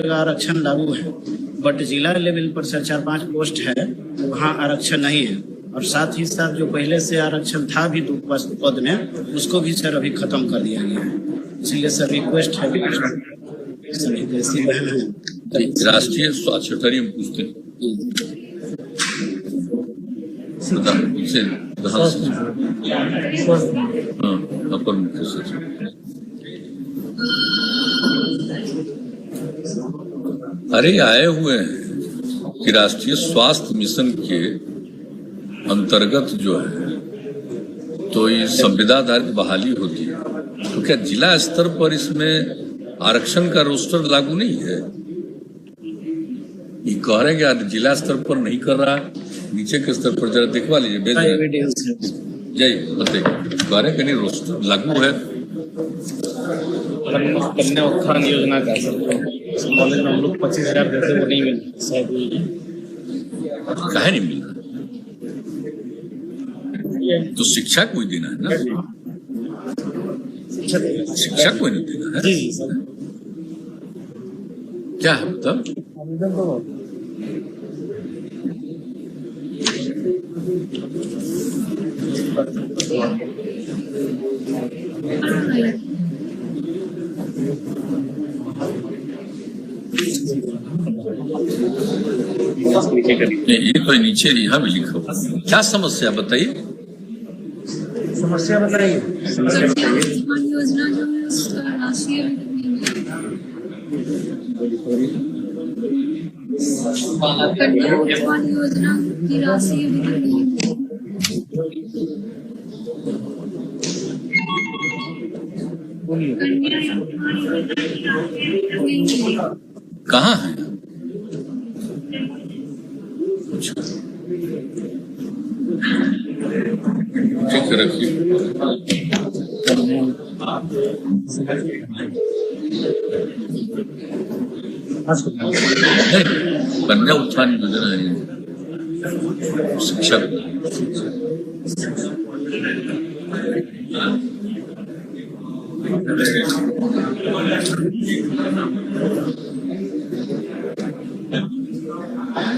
जगह आरक्षण लागू है, बट जिला लेवल पर सर 4-5 पोस्ट है, वहाँ आरक्षण नहीं है। और साथ ही साथ जो पहले से आरक्षण था भी 2 पद में, उसको भी सर अभी खत्म कर दिया गया है। इसलिए सर रिक्वेस्ट है सभी देसी बहन है राष्ट्रीय साक्षरता हम पूछते हैं अपर मुख्य सचिव। अरे आए हुए हैं कि राष्ट्रीय स्वास्थ्य मिशन के अंतर्गत जो है तो ये संविदा आधारित बहाली होती है, तो क्या जिला स्तर पर इसमें आरक्षण का रोस्टर लागू नहीं है? ये कह रहे हैं कि जिला स्तर पर नहीं कर रहा है, नीचे के स्तर पर जरा दिखवा लीजिए। जय बताइए, कह रहे हैं कि नहीं रोस्टर लागू है? कन्या उत्थान योजना का कॉलेज में हम लोग 25,000 देते, वो नहीं मिल काहे नहीं मिल रहा? तो शिक्षा कोई देना है ना, शिक्षा कोई नहीं देना है। जी सर, क्या है मतलब? ये तो नीचे यहाँ भी लिखा हुआ। क्या समस्या बताइए? समस्या बताइए। योजना जो है उसका राशि कन्या उत्थान योजना की राशि अभी तक नहीं मिली। कहाँ है? ठीक रखिए। कन्या उत्थान योजना है शिक्षा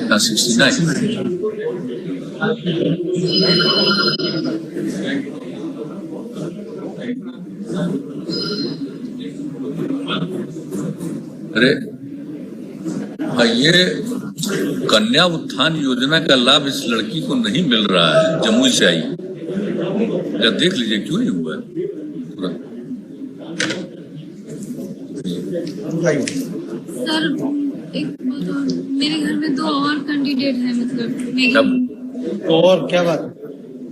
का 69। अरे ये कन्या उत्थान योजना का लाभ इस लड़की को नहीं मिल रहा है, जमुई से आई। क्या देख लीजिए क्यों नहीं हुआ सर? एक मेरे घर में 2 और कैंडिडेट है, मतलब और क्या बात?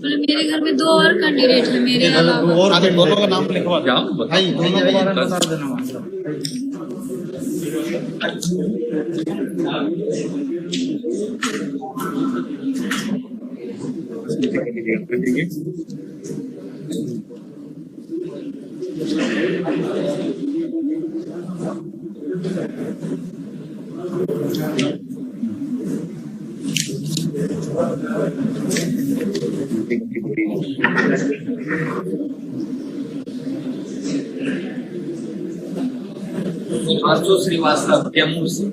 मेरे घर में 2 और कैंडिडेट है मेरे अलावा। और दोनों का नाम लिखवा क्या भाई बता देना। श्रीवास्तव जम्मू से।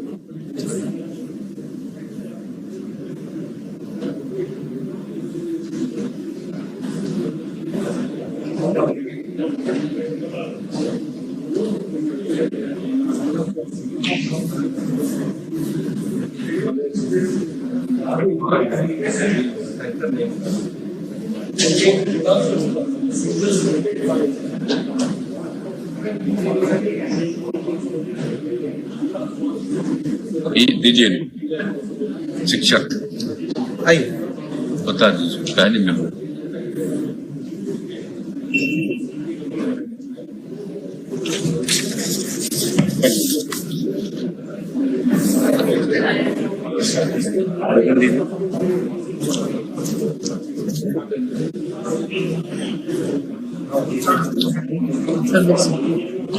दीजिए शिक्षक आइए बता दीजिए पहले में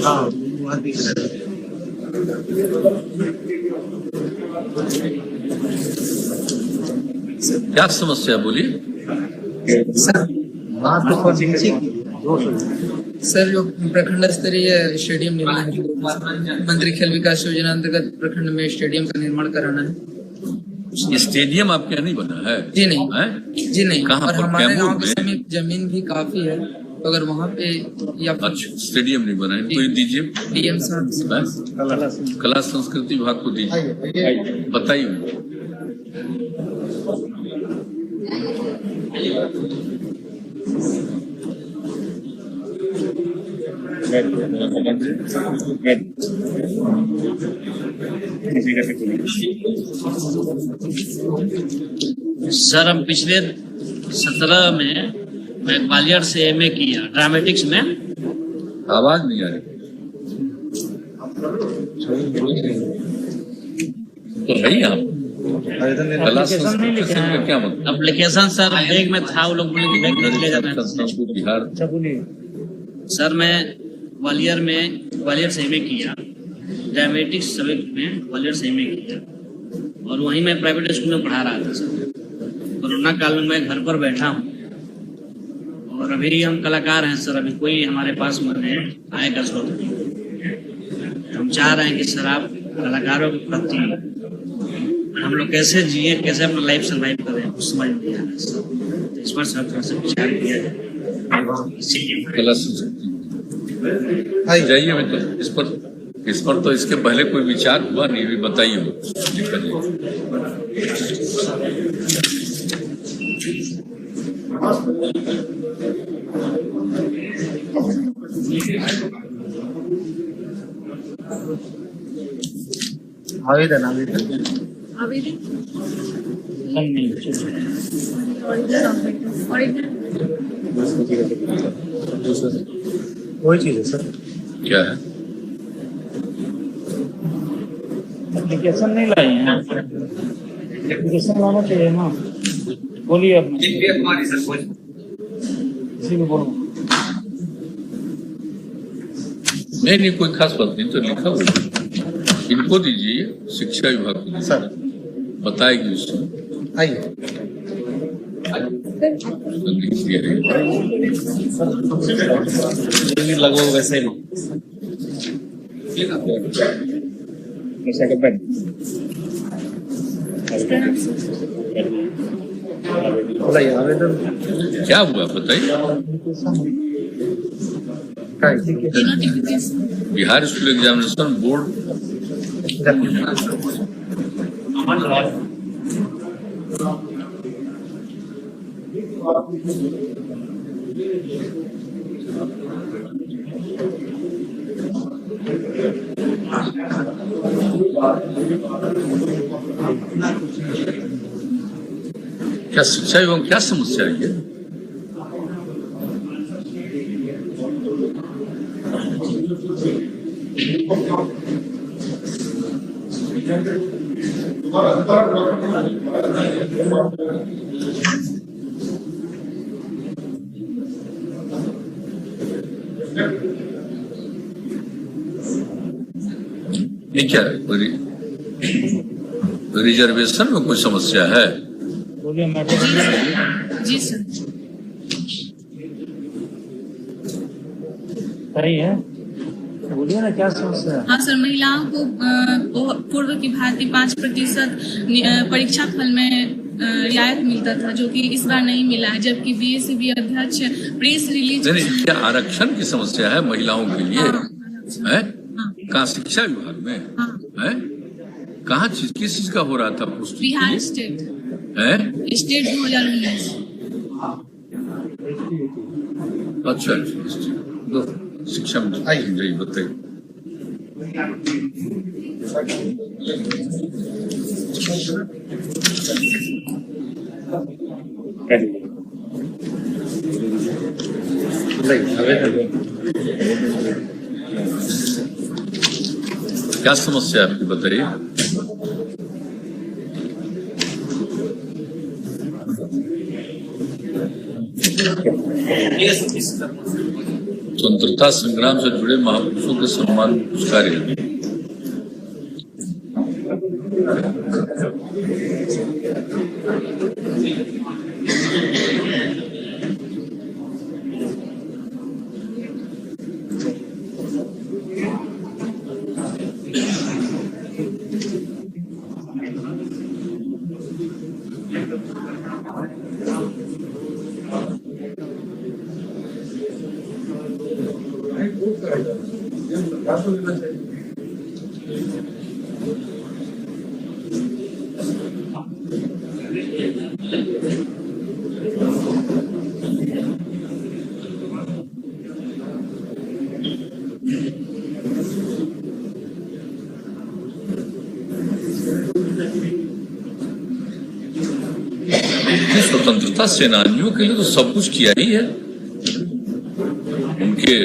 हाँ क्या समस्या बोलिए? सर बात तो सर, जो प्रखंड स्तरीय स्टेडियम निर्माण है, मंत्री खेल विकास योजना अंतर्गत प्रखंड में स्टेडियम का निर्माण कराना है। ये स्टेडियम आपके यहाँ नहीं बना है? जी नहीं। है? जी नहीं। कहाँ और पर? हमारे कैमूर गांव के में? समीप जमीन भी काफी है, तो अगर वहाँ पे या अच्छा, स्टेडियम नहीं बना है, इनको ये दीजिए। डीएम साहब हैं? कला संस्कृति विभाग को दीजिए, बताइए। सर, हम पिछले 17 में मैं ग्वालियर से एमए किया ड्रामेटिक्स में। आवाज नहीं आ रही तो है ही आप कला संस्कृति से इनका क्या मतलब? एप्लीकेशन सर बैग में था, वो लोग बोले कि बैग में ले जाना है। संस्थान को बिहार सर, मैं ग्वालियर से एमए किया ड्रामेटिक्स सब्जेक्ट में, ग्वालियर से एमए किया और वहीं मैं प्राइवेट स्कूल में पढ़ा रहा था सर। कोरोना काल में मैं घर पर बैठा हूँ और अभी हम कलाकार हैं सर। अभी कोई हमारे पास मने आय का स्रोत नहीं। हम चाह रहे हैं कि सर आप कलाकारों के प्रति हम लोग कैसे जिए, कैसे अपना लाइफ सर्वाइव करें, उस समझ में नहीं आ रहा है सर। तो इस पर सर थोड़ा सा विचार किया जाए इसीलिए। कला संस्कृति जाइए मतलब इस पर तो इसके पहले कोई विचार हुआ नहीं, भी बताइए। आवेदन वही चीज है सर। क्या है? एप्लीकेशन नहीं लाए हैं, एप्लीकेशन लाना चाहिए ना। बोलिए आप। किसी को बोलो। नहीं कोई खास बात नहीं, तो लिखा हुआ इनको दीजिए, शिक्षा विभाग को दीजिए, सर बताएगी उसमें। आइए लगभग वैसे ही आवेदन क्या हुआ बताइए? बिहार स्कूल एग्जामिनेशन बोर्ड क्या शिक्षा एवं क्या समस्या है ये? ये क्या रिजर्वेशन में कोई समस्या है? बोलिए मैडम। जी सर। सही है, बोलिए ना क्या समस्या है। हाँ सर, महिलाओं को पूर्व की भांति 5% परीक्षा फल में रियायत मिलता था, जो कि इस बार नहीं मिला है, जबकि बीएससीबी अध्यक्ष प्रेस रिलीज। नहीं, क्या आरक्षण की समस्या है महिलाओं के लिए? है कहाँ? शिक्षा विभाग में है? कहाँ किस चीज का हो रहा था? बिहार स्टेट है? स्टेट 2019। अच्छा दो शिक्षा में जाइए, बताइए। क्या समस्या है आपकी, बताइए। स्वतंत्रता संग्राम से जुड़े महापुरुषों के सम्मान कार्य स्वतंत्रता सेनानियों के लिए तो सब कुछ किया ही है, उनके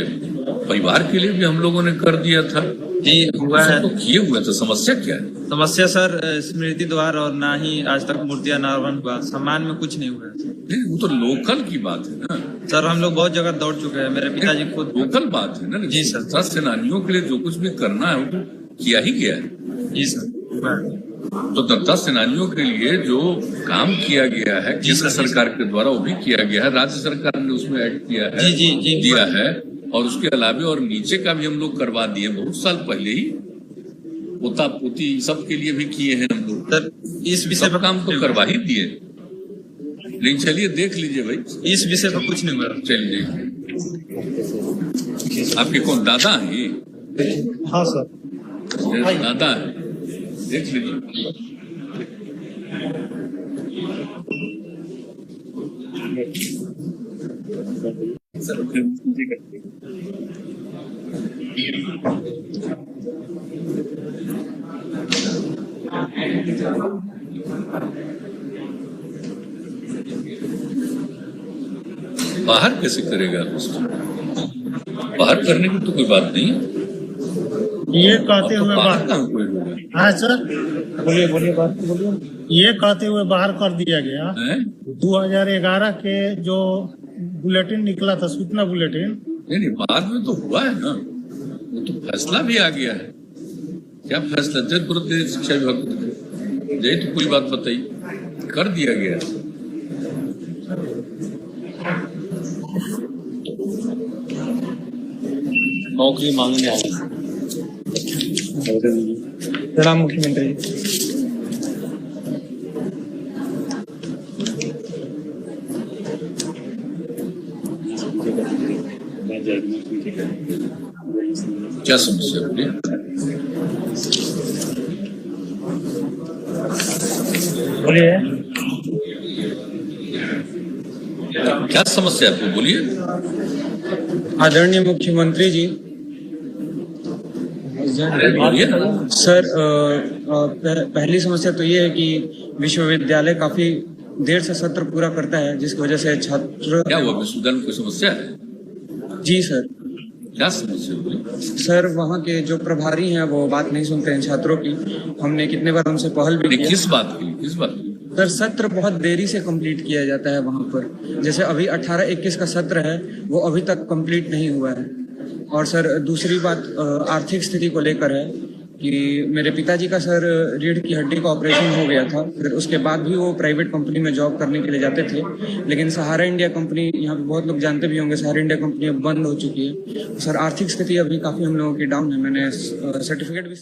परिवार के लिए भी हम लोगों ने कर दिया था जी हुआ है। तो किए हुए, तो समस्या क्या है? समस्या सर स्मृति द्वार और ना ही आज तक मूर्तियां अनावरण हुआ, सम्मान में कुछ नहीं हुआ है। नहीं, वो तो लोकल की बात है ना सर, हम लोग बहुत जगह दौड़ चुके हैं, मेरे पिताजी खुद। लोकल बात है ना जी सर। स्वतंत्रता सेनानियों के लिए जो कुछ भी करना है वो तो किया ही गया है। जी सर। स्वतंत्रता सेनानियों के लिए जो काम किया गया है केंद्र सरकार के द्वारा वो भी किया गया है, राज्य सरकार ने उसमें ऐड किया है, जी दिया है, और उसके अलावा और नीचे का भी हम लोग करवा दिए बहुत साल पहले ही, पोता पोती सबके लिए भी किए हैं हम लोग सर। इस विषय पर काम तो करवा ही दिए, लेकिन चलिए देख लीजिए भाई, इस विषय पर कुछ नहीं हुआ। चलिए आपके कौन दादा हैं ये? हाँ सर। दादा है, देख लीजिए। बाहर कैसे करेगा उसको? बाहर करने की तो कोई बात नहीं, ये कहते हुए बाहर कहाँ कोई होगा? हाँ सर, बोलिए बात बोलिए। ये कहते हुए बाहर कर दिया गया हैं? 2011 के जो बुलेटिन निकला था, सूचना बुलेटिन। नहीं, बाद में तो हुआ है ना, वो तो फैसला भी आ गया है। क्या फैसला? जज गुरुदेव शिक्षा विभाग को यही तो पूरी बात बताई, कर दिया गया। नौकरी मांगने आए। प्रणाम मुख्यमंत्री। क्या समस्या बोलिए? बोलिए। क्या समस्या आपको, बोलिए। आदरणीय मुख्यमंत्री जी, बोलिए ना। सर पहली समस्या तो ये है कि विश्वविद्यालय काफी देर से सत्र पूरा करता है, जिसकी वजह से छात्र। क्या हुआ, विश्वविद्यालय में कोई समस्या है? जी सर। क्या समस्या बोलिए? सर वहाँ के जो प्रभारी हैं वो बात नहीं सुनते हैं छात्रों की। हमने कितने बार उनसे पहल भी की। किस बात की? किस बात की? सर सत्र बहुत देरी से कंप्लीट किया जाता है वहाँ पर। जैसे अभी 18-21 का सत्र है, वो अभी तक कंप्लीट नहीं हुआ है। और सर दूसरी बात आर्थिक स्थिति को लेकर है कि मेरे पिताजी का सर रीढ़ की हड्डी का ऑपरेशन हो गया था, फिर उसके बाद भी वो प्राइवेट कंपनी में जॉब करने के लिए जाते थे। लेकिन सहारा इंडिया कंपनी, यहाँ पे बहुत लोग जानते भी होंगे, सहारा इंडिया कंपनी अब बंद हो चुकी है। सर आर्थिक स्थिति अभी काफी हम लोगों की डाउन है। मैंने सर्टिफिकेट भी